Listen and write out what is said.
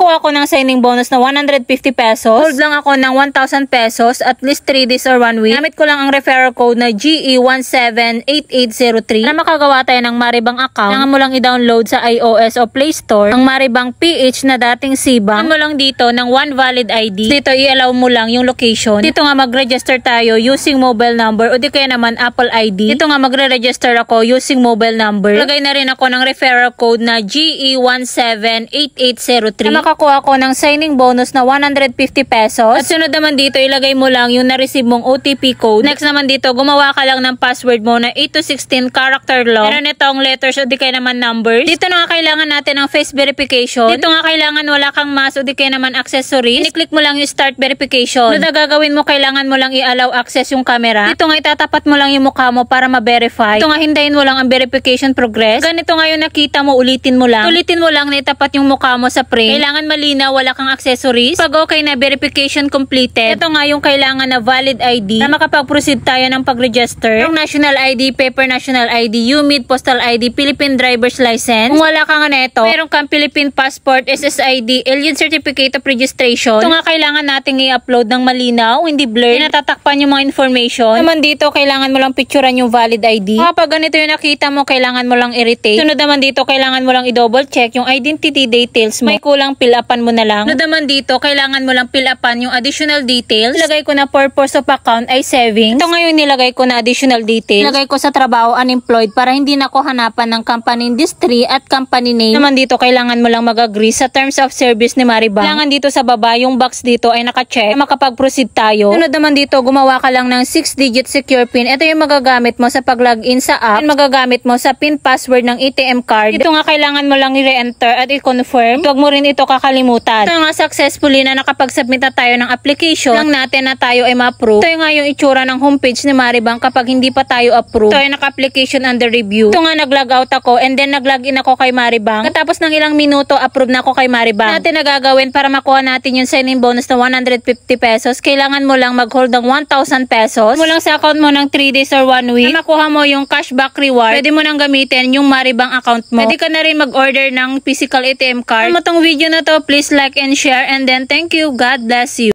Nakakuha ako ng signing bonus na 150 pesos. Hold lang ako ng 1,000 pesos at least 3 days or 1 week. Gamit ko lang ang referral code na GE178803 na makagawa tayo ng Maribang account. Kailangan mo lang i-download sa iOS o Play Store ang Maribang PH na dating Sibang. Kailangan mo lang dito ng one valid ID. Dito i-allow mo lang yung location. Dito nga mag-register tayo using mobile number o di kaya naman Apple ID. Dito nga magre-register ako using mobile number. Lagay na rin ako ng referral code na GE178803 na makakuha ko ng signing bonus na 150 pesos. At sunod naman dito, ilagay mo lang yung na-receive mong OTP code. Next naman dito, gumawa ka lang ng password mo na 8 to 16 character long. Meron itong letters o di kaya naman numbers. Dito na nga kailangan natin ng face verification. Dito nga kailangan wala kang mask o di kaya naman accessories. I-click mo lang yung start verification. Ano na gagawin mo, kailangan mo lang i-allow access yung camera. Dito nga itatapat mo lang yung mukha mo para ma-verify. Dito nga hintayin mo lang ang verification progress. Ganito nga yung nakita mo, ulitin mo lang. Ulitin mo lang na itapat yung mukha mo sa frame. Kailangan malinaw, wala kang accessories. Pag okay na, verification completed. Ito nga yung kailangan na valid ID na makapag-proceed tayo ng pag-register. Yung national ID, paper national ID, UMID, postal ID, Philippine driver's license. Kung wala ka nga neto, meron kang Philippine passport, SSID, Alien Certificate of Registration. Ito nga kailangan nating i-upload ng malinaw, hindi blurred. Natatakpan yung mga information. Naman dito, kailangan mo lang picturean yung valid ID. Kapag ganito yung nakita mo, kailangan mo lang i-retake. Sunod naman dito, kailangan mo lang i-double check yung identity details mo. May kulang, fill upan mo na lang. Sunod naman dito, kailangan mo lang fill upan yung additional details. Nilagay ko na purpose of account ay savings. Ito ngayon nilagay ko na additional details. Nilagay ko sa trabaho unemployed para hindi na ko hanapan ng company industry at company name. Naman dito, kailangan mo lang mag-agree sa terms of service ni Maribang. Kailangan dito sa baba, yung box dito ay naka-check na makapag-proceed tayo. Sunod naman dito, gumawa ka lang ng 6-digit secure PIN. Ito yung magagamit mo sa pag-login sa app. And magagamit mo sa PIN password ng ATM card. Ito nga kailangan mo lang i-re-enter at i-confirm. Huwag mo rin ito kakalimutan. Ito nga successfully na nakapag-submit na tayo ng application lang natin na tayo ay ma-approve. Ito nga yung itsura ng homepage ni Maribang kapag hindi pa tayo approve. Ito ay naka-application under review. Ito nga nag-log out ako and then nag-login ako kay Maribang. Katapos ng ilang minuto, approve na ako kay Maribang. Natin nagagawin para makuha natin yung signing bonus na 150 pesos. Kailangan mo lang mag-hold ng 1,000 pesos. Mo lang sa account mo ng 3 days or 1 week. Na makuha mo yung cashback reward. Pwede mo nang gamitin yung Maribang account mo. Pwede ka na rin mag-order ng physical ATM card. Kung mo tong video na to, please like and share and then thank you. God bless you.